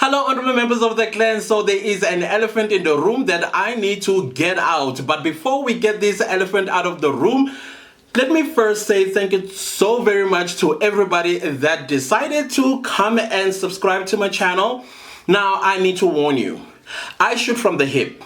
Hello, honorable members of the clan. So there is an elephant in the room that I need to get out. But before we get this elephant out of the room, let me first say thank you so very much to everybody that decided to come and subscribe to my channel. Now, I need to warn you, I shoot from the hip.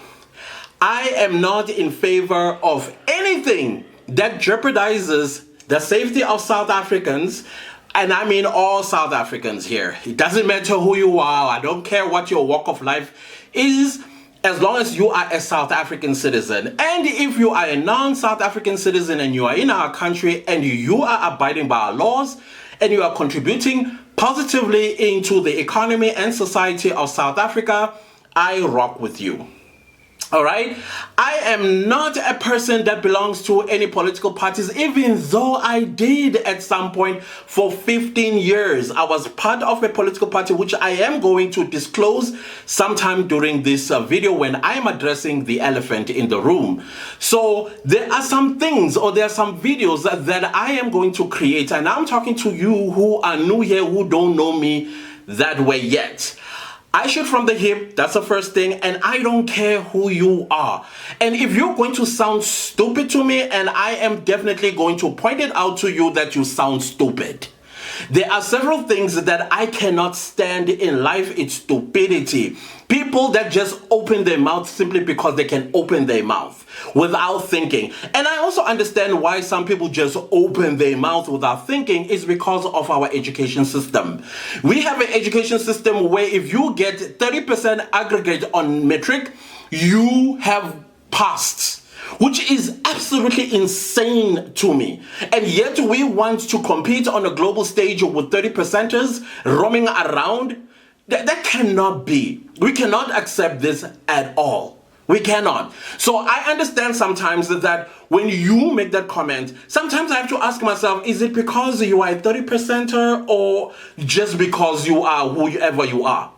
I am not in favor of anything that jeopardizes the safety of South Africans. And I mean all South Africans here. It doesn't matter who you are. I don't care what your walk of life is, as long as you are a South African citizen. And if you are a non-South African citizen and you are in our country and you are abiding by our laws and you are contributing positively into the economy and society of South Africa, I rock with you. All right, I am not a person that belongs to any political parties, even though I did at some point for 15 years. I was part of a political party, which I am going to disclose sometime during this video when I'm addressing the elephant in the room. So there are some things, or there are some videos that I am going to create, and I'm talking to you who are new here, who don't know me that way yet. I shoot from the hip, that's the first thing, and I don't care who you are. And if you're going to sound stupid to me, and I am definitely going to point it out to you that you sound stupid. There are several things that I cannot stand in life. It's stupidity. People that just open their mouth simply because they can open their mouth without thinking. And I also understand why some people just open their mouth without thinking is because of our education system. We have an education system where if you get 30% aggregate on metric, you have passed, which is absolutely insane to me. And yet we want to compete on a global stage with 30%ers roaming around. That cannot be. We cannot accept this at all. We cannot. So I understand sometimes that when you make that comment, sometimes I have to ask myself, is it because you are a 30%er or just because you are whoever you are?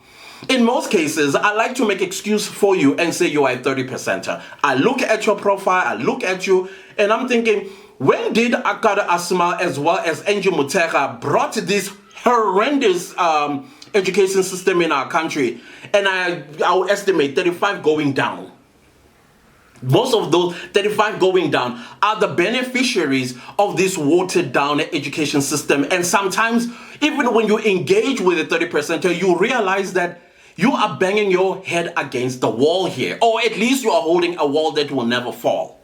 In most cases, I like to make excuse for you and say you are a 30%er. I look at your profile, I look at you, and I'm thinking, when did Akada Asma as well as Angel Mutera brought this horrendous education system in our country? And I would estimate 35 going down. Most of those 35 going down are the beneficiaries of this watered down education system. And sometimes, even when you engage with a 30%er, you realize that you are banging your head against the wall here, or at least you are holding a wall that will never fall.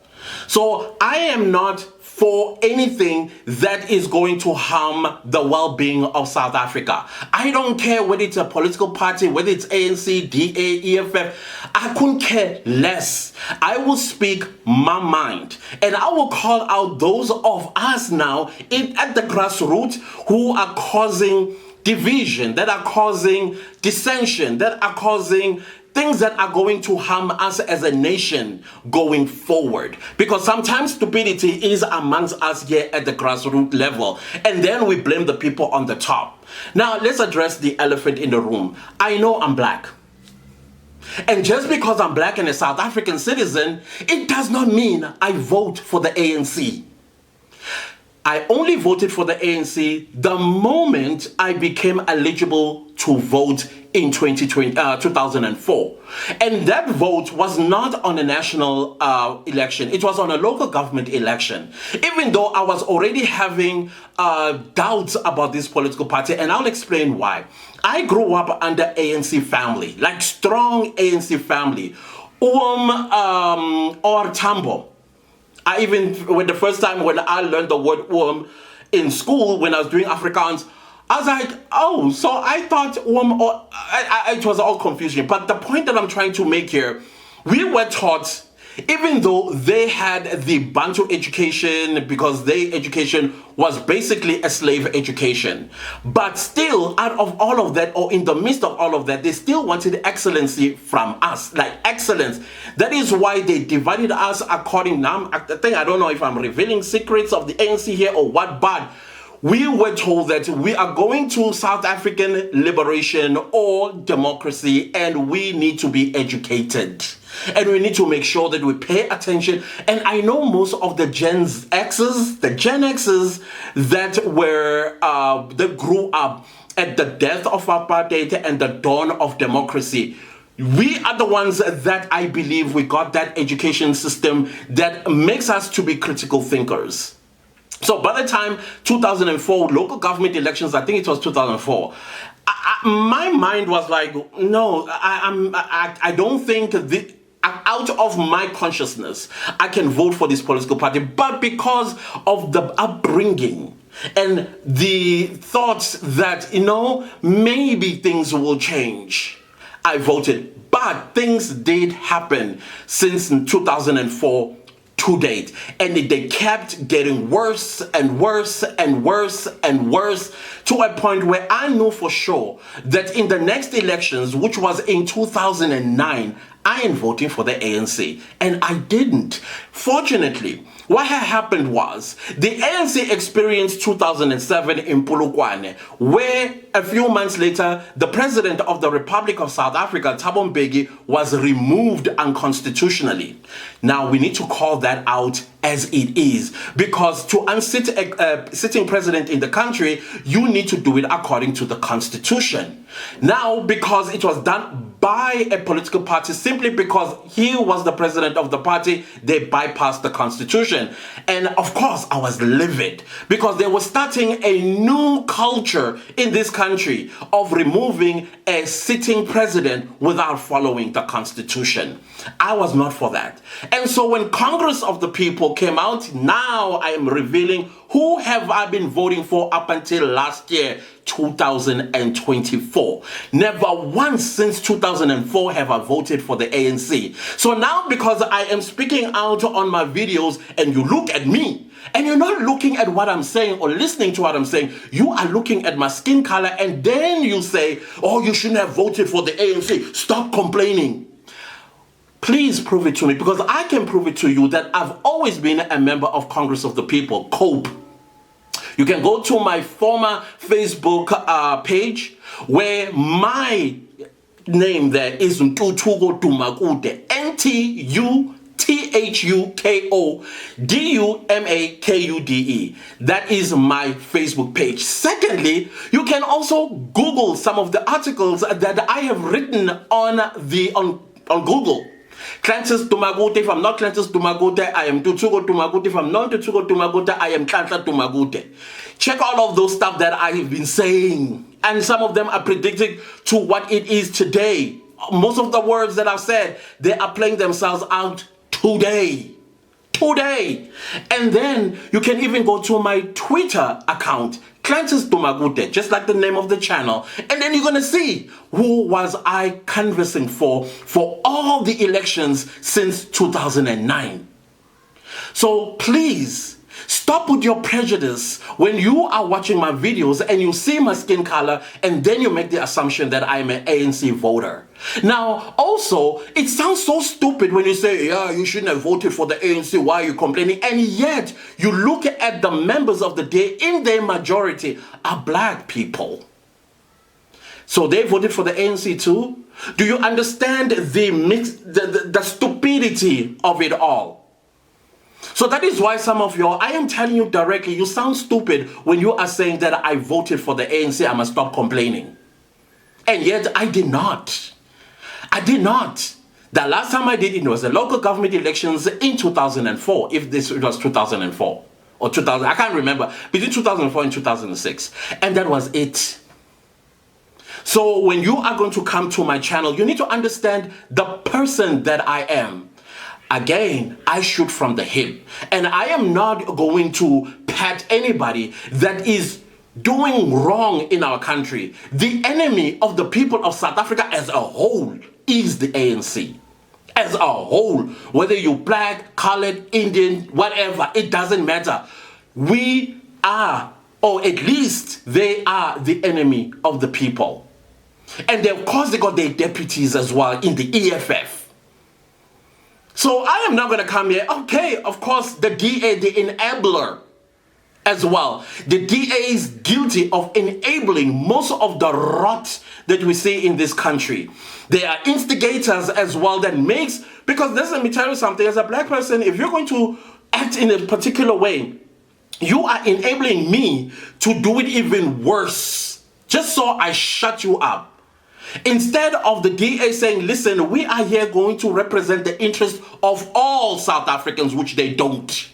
So I am not for anything that is going to harm the well-being of South Africa. I don't care whether it's a political party, whether it's ANC, DA, EFF. I couldn't care less. I will speak my mind, and I will call out those of us now at the grassroots who are causing division, that are causing dissension, that are causing things that are going to harm us as a nation going forward. Because sometimes stupidity is amongst us here at the grassroots level, and then we blame the people on the top. Now, let's address the elephant in the room. I know I'm black. And just because I'm black and a South African citizen, it does not mean I vote for the ANC. I only voted for the ANC the moment I became eligible to vote in 2004. And that vote was not on a national election. It was on a local government election. Even though I was already having doubts about this political party, and I'll explain why. I grew up under ANC family, like strong ANC family. Or Tambo. When the first time when I learned the word in school, when I was doing Afrikaans, I was like, oh, so I thought it was all confusion. But the point that I'm trying to make here, we were taught, even though they had the Bantu education, because their education was basically a slave education, but still out of all of that, or in the midst of all of that, they still wanted excellency from us, like excellence. That is why they divided us according now. I don't know if I'm revealing secrets of the ANC here or what, but we were told that we are going to South African liberation or democracy, and we need to be educated. And we need to make sure that we pay attention. And I know most of the Gen X's that grew up at the death of apartheid and the dawn of democracy. We are the ones that I believe we got that education system that makes us to be critical thinkers. So by the time 2004 local government elections, I think it was 2004, my mind was like, no, I don't think out of my consciousness I can vote for this political party. But because of the upbringing and the thoughts that, maybe things will change, I voted. But things did happen since 2004 to date, and they kept getting worse and worse and worse and worse, to a point where I knew for sure that in the next elections, which was in 2009, I am voting for the ANC, and I didn't. Fortunately, what had happened was the ANC experienced 2007 in Polokwane, where a few months later, the president of the Republic of South Africa, Thabo Mbeki, was removed unconstitutionally. Now, we need to call that out as it is, because to unseat a sitting president in the country, you need to do it according to the Constitution. Now, because it was done by a political party, simply because he was the president of the party, they bypassed the Constitution. And of course, I was livid, because they were starting a new culture in this country of removing a sitting president without following the Constitution. I was not for that. And so when Congress of the People came out, now I am revealing who have I been voting for up until last year, 2024. Never once since 2004 have I voted for the ANC. So now, because I am speaking out on my videos and you look at me, and you're not looking at what I'm saying or listening to what I'm saying, you are looking at my skin color, and then you say, oh, you shouldn't have voted for the ANC. Stop complaining. Please prove it to me, because I can prove it to you that I've always been a member of Congress of the People, COPE. You can go to my former Facebook page, where my name there is Ntuthuko Dumakude, Nthuko-Dumakude. That is my Facebook page. Secondly, you can also Google some of the articles that I have written on Google. Clancis Dumakude. If I'm not Clancis Dumakude, I am Ntuthuko Dumakude. If I'm not Ntuthuko Dumakude, I am Ntlanhla Dumakude. Check all of those stuff that I have been saying, and some of them are predicting to what it is today. Most of the words that I've said, they are playing themselves out today. And then you can even go to my Twitter account, Clancis Dumakude, just like the name of the channel, and then you're gonna see who was I canvassing for all the elections since 2009. So please stop with your prejudice when you are watching my videos and you see my skin color, and then you make the assumption that I'm an ANC voter. Now, also, it sounds so stupid when you say, yeah, you shouldn't have voted for the ANC, why are you complaining? And yet, you look at the members of the day, in their majority, are black people. So they voted for the ANC too? Do you understand the stupidity of it all? So that is why some of you, I am telling you directly, you sound stupid when you are saying that I voted for the ANC, I must stop complaining. And yet I did not. The last time I did it was the local government elections in 2004, if it was 2004 or 2000, I can't remember, between 2004 and 2006. And that was it. So when you are going to come to my channel, you need to understand the person that I am. Again, I shoot from the hip, and I am not going to pat anybody that is doing wrong in our country. The enemy of the people of South Africa as a whole is the ANC. As a whole, whether you're black, colored, Indian, whatever, it doesn't matter. We are, or at least they are, the enemy of the people. And of course they got their deputies as well in the EFF. So I am not going to come here. Okay, of course, the DA, the enabler as well. The DA is guilty of enabling most of the rot that we see in this country. They are instigators as well that makes, because let me tell you something, as a black person, if you're going to act in a particular way, you are enabling me to do it even worse. just so I shut you up. Instead of the DA saying, listen, we are here going to represent the interest of all South Africans, which they don't.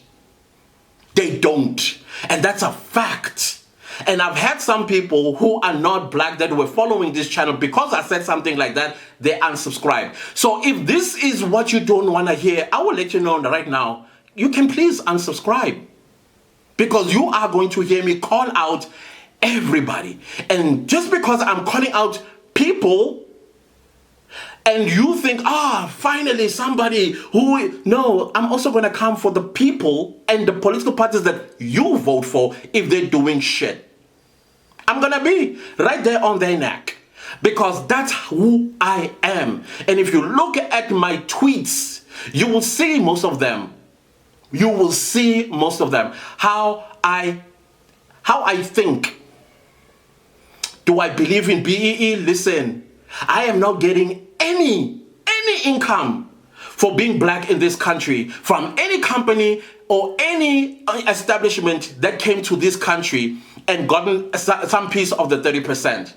They don't. And that's a fact. And I've had some people who are not black that were following this channel because I said something like that, they unsubscribed. So if this is what you don't want to hear, I will let you know right now. You can please unsubscribe. Because you are going to hear me call out everybody. And just because I'm calling out people and you think, finally somebody who... No, I'm also going to come for the people and the political parties that you vote for if they're doing shit. I'm going to be right there on their neck because that's who I am. And if you look at my tweets, you will see most of them. You will see most of them. How I think. Do I believe in BEE? Listen, I am not getting any income for being black in this country from any company or any establishment that came to this country and gotten some piece of the 30%.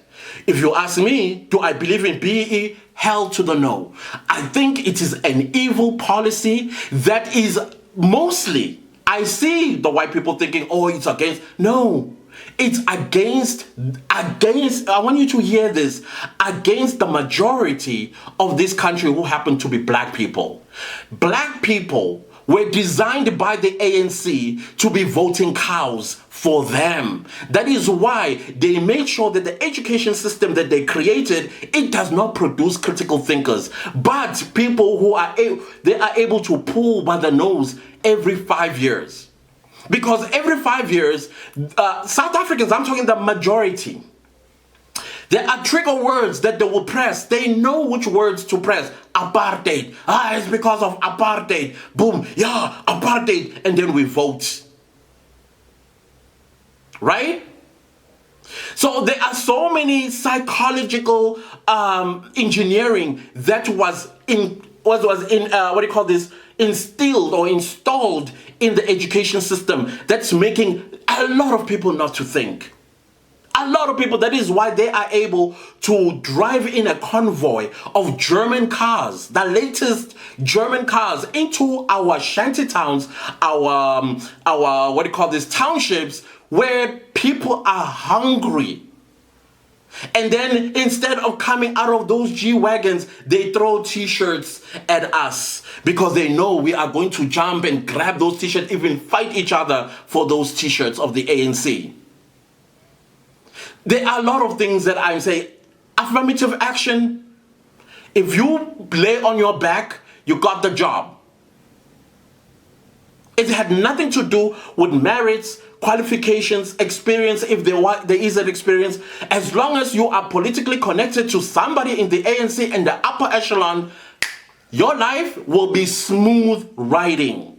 If you ask me, do I believe in BEE? Hell to the no. I think it is an evil policy that is mostly, I see the white people thinking, it's against. No. It's against, I want you to hear this, against the majority of this country who happen to be black people. Black people were designed by the ANC to be voting cows for them. That is why they made sure that the education system that they created, it does not produce critical thinkers, but people who are able to pull by the nose every 5 years. Because every 5 years, South Africans, I'm talking the majority, there are trigger words that they will press. They know which words to press. Apartheid. It's because of apartheid. Boom. Yeah, apartheid. And then we vote. Right? So there are so many psychological engineering that was instilled or installed in the education system that's making a lot of people not to think. A lot of people, that is why they are able to drive in a convoy of German cars, the latest German cars, into our shanty towns, our townships, where people are hungry. And then instead of coming out of those G-Wagons, they throw t-shirts at us because they know we are going to jump and grab those t-shirts, even fight each other for those t-shirts of the ANC. There are a lot of things that I'm saying. Affirmative action. If you lay on your back, you got the job. It had nothing to do with merits, qualifications, experience, if there is an experience. As long as you are politically connected to somebody in the ANC and the upper echelon, your life will be smooth riding.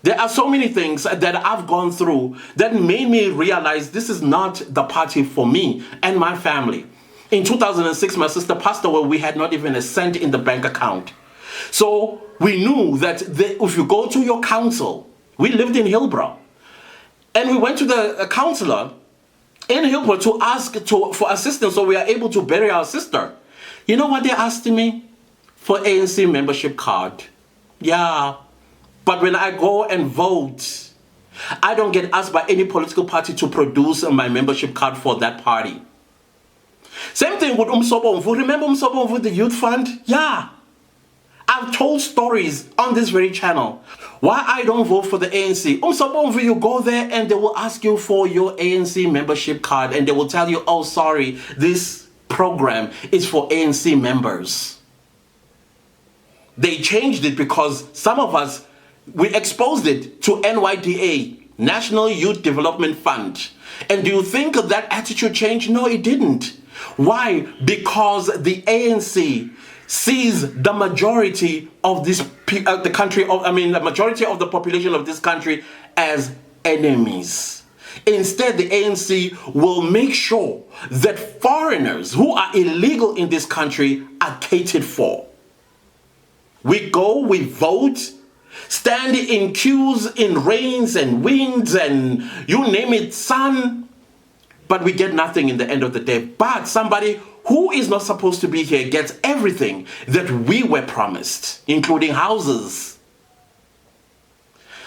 There are so many things that I've gone through that made me realize this is not the party for me and my family. In 2006, my sister passed away. We had not even a cent in the bank account. So we knew that if you go to your council, we lived in Hillbrow, and we went to the counselor in Hillbrow to ask for assistance so we are able to bury our sister. You know what they asked me? For ANC membership card. Yeah. But when I go and vote, I don't get asked by any political party to produce my membership card for that party. Same thing with Umsobomvu. Remember Umsobomvu, the youth fund? Yeah. I've told stories on this very channel why I don't vote for the ANC. Umsobomvu, you go there and they will ask you for your ANC membership card and they will tell you, oh, sorry, this program is for ANC members. They changed it because some of us, we exposed it to NYDA, National Youth Development Fund. And do you think that attitude changed? No, it didn't. Why? Because the ANC sees the majority of this the majority of the population of this country as enemies. Instead, the ANC will make sure that foreigners who are illegal in this country are catered for. We go, we vote, stand in queues in rains and winds and you name it, sun. but we get nothing in the end of the day. But somebody who is not supposed to be here gets everything that we were promised, including houses.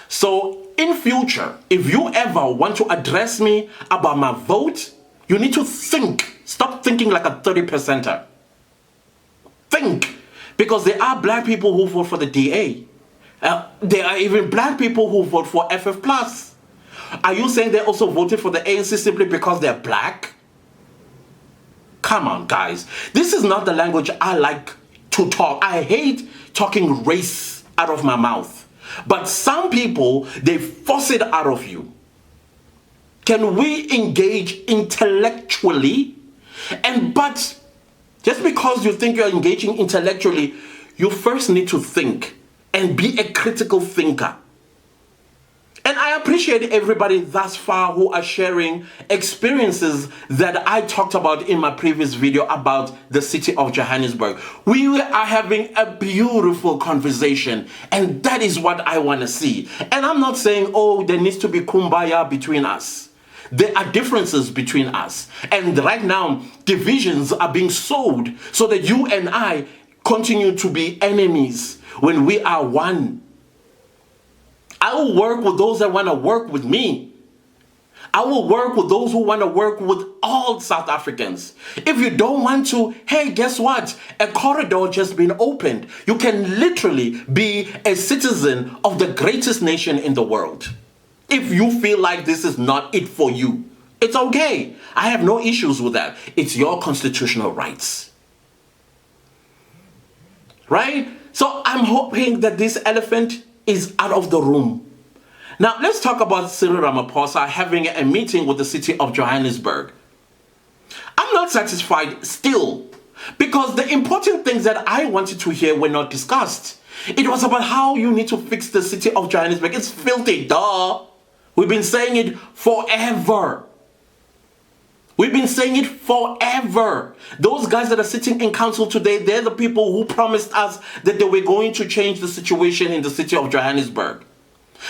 So in future, if you ever want to address me about my vote, you need to think. Stop thinking like a 30%er. Think. Because there are black people who vote for the DA. There are even black people who vote for FF+. Are you saying they also voted for the ANC simply because they're black? Come on, guys. This is not the language I like to talk. I hate talking race out of my mouth. But some people, they force it out of you. Can we engage intellectually? But just because you think you're engaging intellectually, you first need to think and be a critical thinker. And I appreciate everybody thus far who are sharing experiences that I talked about in my previous video about the city of Johannesburg. We are having a beautiful conversation, and that is what I want to see. And I'm not saying, oh, there needs to be kumbaya between us. There are differences between us. And right now, divisions are being sowed so that you and I continue to be enemies when we are one. I will work with those that want to work with me. I will work with those who want to work with all South Africans. If you don't want to, hey, guess what? A corridor just been opened. You can literally be a citizen of the greatest nation in the world. If you feel like this is not it for you, it's okay. I have no issues with that. It's your constitutional rights. Right? So I'm hoping that this elephant is out of the room. Now, let's talk about Cyril Ramaphosa having a meeting with the city of Johannesburg. I'm not satisfied still because the important things that I wanted to hear were not discussed. It was about how you need to fix the city of Johannesburg. It's filthy, duh. We've been saying it forever. We've been saying it forever. Those guys that are sitting in council today, they're the people who promised us that they were going to change the situation in the city of Johannesburg.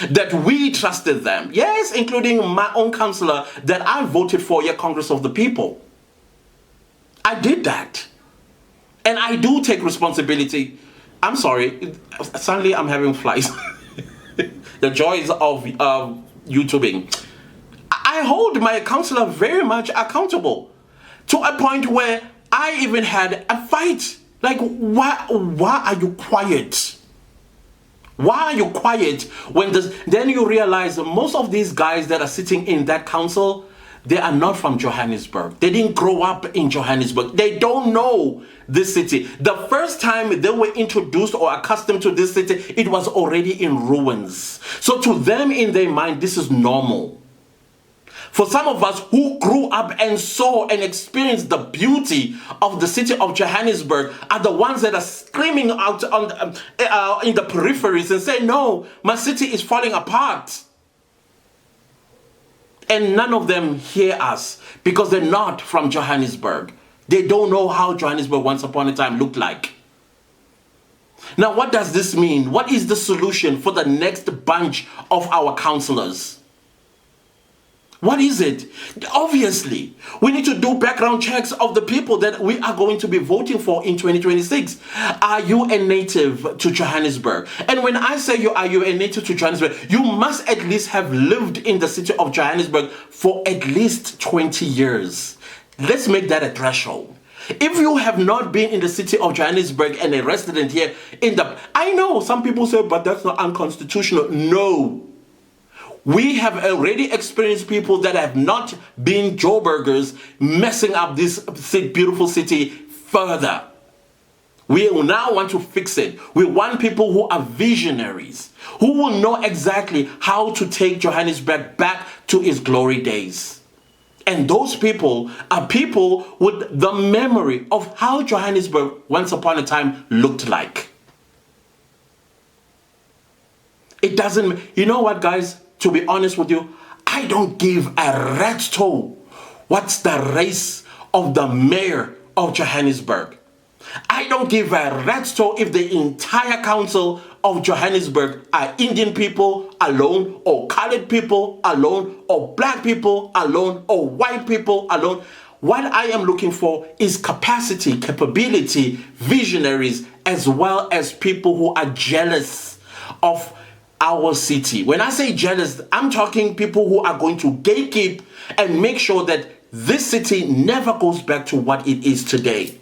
That we trusted them. Yes, including my own councillor that I voted for your Congress of the People. I did that. And I do take responsibility. I'm sorry. Suddenly I'm having flies. The joys of YouTubing. I hold my counselor very much accountable to a point where I even had a fight. Like, why are you quiet? Why are you quiet when this? Then you realize that most of these guys that are sitting in that council, they are not from Johannesburg. They didn't grow up in Johannesburg. They don't know this city. The first time they were introduced or accustomed to this city, it was already in ruins. So to them, in their mind, this is normal. For some of us who grew up and saw and experienced the beauty of the city of Johannesburg are the ones that are screaming out in the peripheries and say, no, my city is falling apart. And none of them hear us because they're not from Johannesburg. They don't know how Johannesburg once upon a time looked like. Now, what does this mean? What is the solution for the next bunch of our councillors? What is it? Obviously, we need to do background checks of the people that we are going to be voting for in 2026. Are you a native to Johannesburg? And when I say are you a native to Johannesburg, you must at least have lived in the city of Johannesburg for at least 20 years. Let's make that a threshold. If you have not been in the city of Johannesburg and a resident here I know some people say, but that's not unconstitutional. No. We have already experienced people that have not been Joburgers messing up this beautiful city further. We now want to fix it. We want people who are visionaries, who will know exactly how to take Johannesburg back to its glory days. And those people are people with the memory of how Johannesburg once upon a time looked like. It doesn't, you know what, guys? To be honest with you, I don't give a rat's toe what's the race of the mayor of Johannesburg. I don't give a rat's tail if the entire council of Johannesburg are Indian people alone, or colored people alone, or black people alone, or white people alone. What I am looking for is capacity, capability, visionaries, as well as people who are jealous of our city. When I say jealous, I'm talking people who are going to gatekeep and make sure that this city never goes back to what it is today.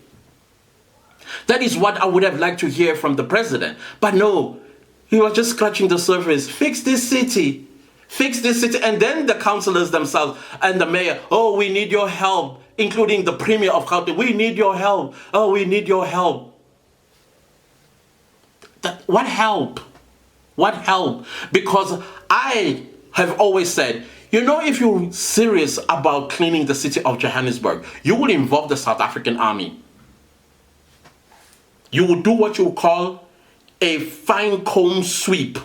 That is what I would have liked to hear from the president. But no, he was just scratching the surface. Fix this city. Fix this city. And then the councillors themselves and the mayor, oh, we need your help, including the premier of Gauteng. We need your help. Oh, we need your help. What help? What help? Because I have always said, you know, if you're serious about cleaning the city of Johannesburg, you will involve the South African army. You will do what you call a fine comb sweep.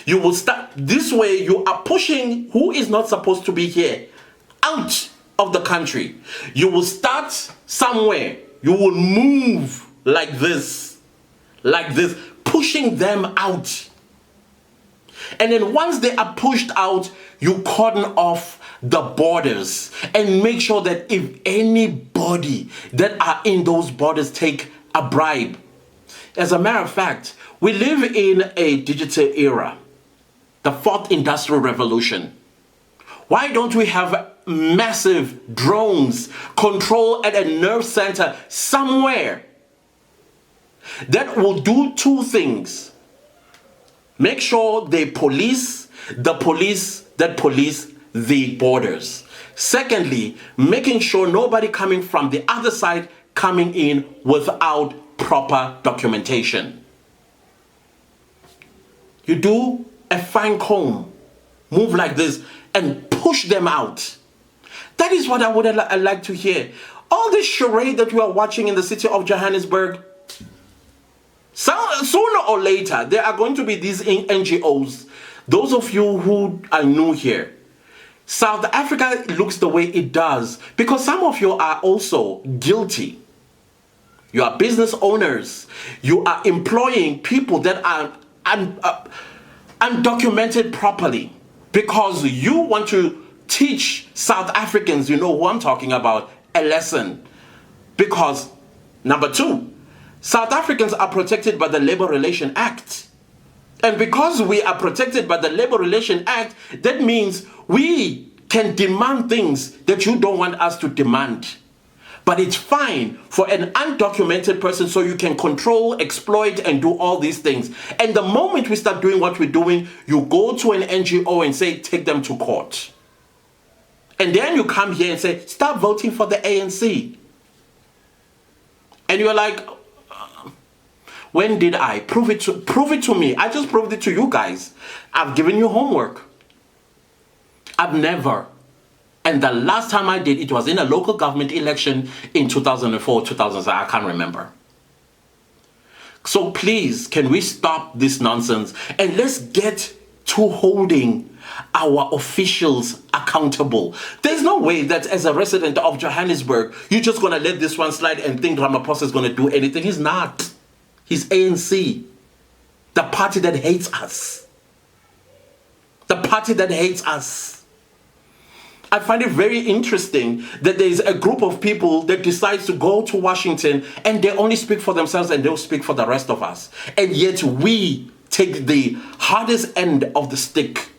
You will start this way. You are pushing who is not supposed to be here out of the country. You will start somewhere. You will move like this, pushing them out. And then once they are pushed out, you cordon off the borders and make sure that if anybody that are in those borders take a bribe. As a matter of fact, we live in a digital era, the fourth industrial revolution. Why don't we have massive drones control at a nerve center somewhere that will do two things? Make sure they police the police that police the borders. Secondly, making sure nobody coming from the other side coming in without proper documentation. You do a fine comb, move like this, and push them out. That is what I would like to hear. All this charade that we are watching in the city of Johannesburg, sooner or later, there are going to be these NGOs. Those of you who are new here, South Africa looks the way it does because some of you are also guilty. You are business owners. You are employing people that are undocumented properly because you want to teach South Africans, you know who I'm talking about, a lesson. Because, number two, South Africans are protected by the Labour Relations Act. And because we are protected by the Labour Relations Act, that means we can demand things that you don't want us to demand. But it's fine for an undocumented person so you can control, exploit, and do all these things. And the moment we start doing what we're doing, you go to an NGO and say, take them to court. And then you come here and say, stop voting for the ANC. And you're like, when did I? Prove it to me. I just proved it to you guys. I've given you homework. I've never. And the last time I did, it was in a local government election in 2004, 2006. I can't remember. So please, can we stop this nonsense? And let's get to holding our officials accountable. There's no way that as a resident of Johannesburg, you're just going to let this one slide and think Ramaphosa is going to do anything. He's not. He's ANC, the party that hates us. The party that hates us. I find it very interesting that there's a group of people that decides to go to Washington and they only speak for themselves and they'll speak for the rest of us. And yet we take the hardest end of the stick.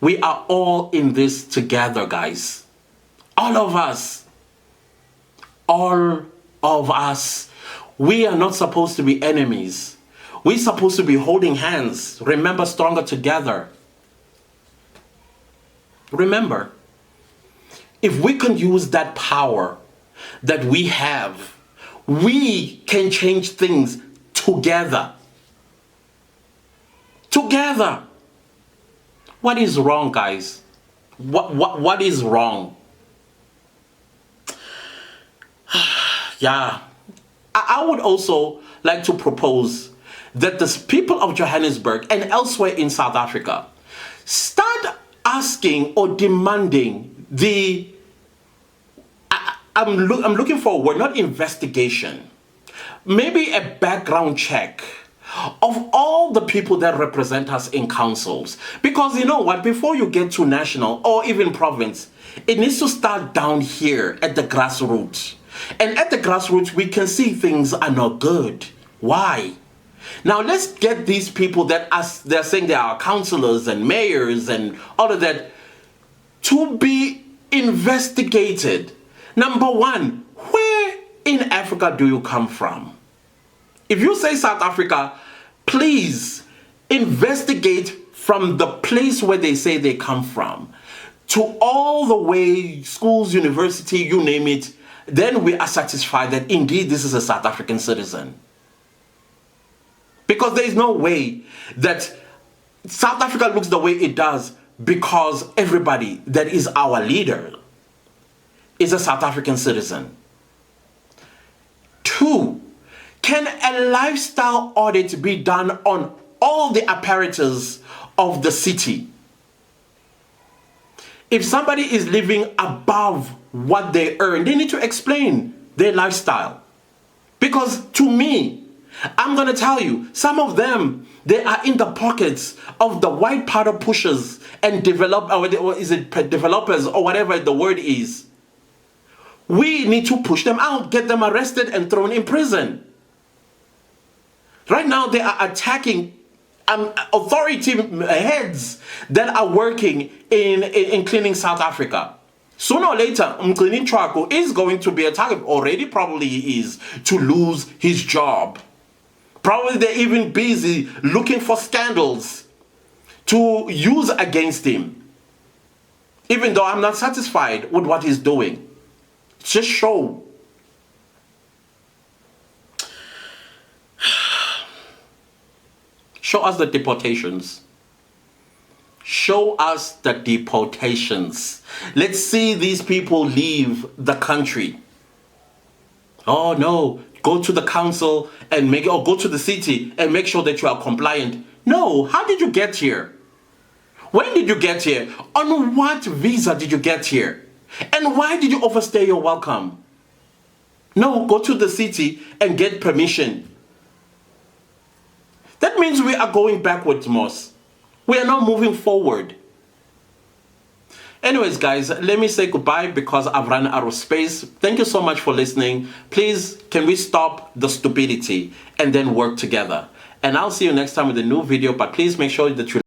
We are all in this together, guys. All of us. All of us. We are not supposed to be enemies. We're supposed to be holding hands. Remember, stronger together. Remember, if we can use that power that we have, we can change things together. Together. What is wrong, guys? What is wrong? Yeah. I would also like to propose that the people of Johannesburg and elsewhere in South Africa start asking or demanding the I'm looking for a word, not investigation. Maybe a background check of all the people that represent us in councils. Because you know what, before you get to national or even province, it needs to start down here at the grassroots. And at the grassroots, we can see things are not good. Why? Now let's get these people that they're saying they are councillors and mayors and all of that to be investigated. Number one, where in Africa do you come from? If you say South Africa, please investigate from the place where they say they come from to all the way, schools, university, you name it. Then we are satisfied that indeed this is a South African citizen. Because there is no way that South Africa looks the way it does because everybody that is our leader is a South African citizen. Two, can a lifestyle audit be done on all the apparatus of the city? If somebody is living above what they earn, they need to explain their lifestyle. Because to me, I'm going to tell you, some of them, they are in the pockets of the white powder pushers and developers or whatever the word is. We need to push them out, get them arrested and thrown in prison. Right now, they are attacking authority heads that are working in cleaning South Africa. Sooner or later, Mcleaning Traco is going to be a target, already probably is, to lose his job. Probably they're even busy looking for scandals to use against him. Even though I'm not satisfied with what he's doing. Just show. Show us the deportations. Show us the deportations. Let's see these people leave the country. Oh no, go to the council and go to the city and make sure that you are compliant. No, how did you get here? When did you get here? On what visa did you get here? And why did you overstay your welcome? No, go to the city and get permission. That means we are going backwards, Moss. We are not moving forward. Anyways, guys, let me say goodbye because I've run out of space. Thank you so much for listening. Please, can we stop the stupidity and then work together? And I'll see you next time with a new video, but please make sure that you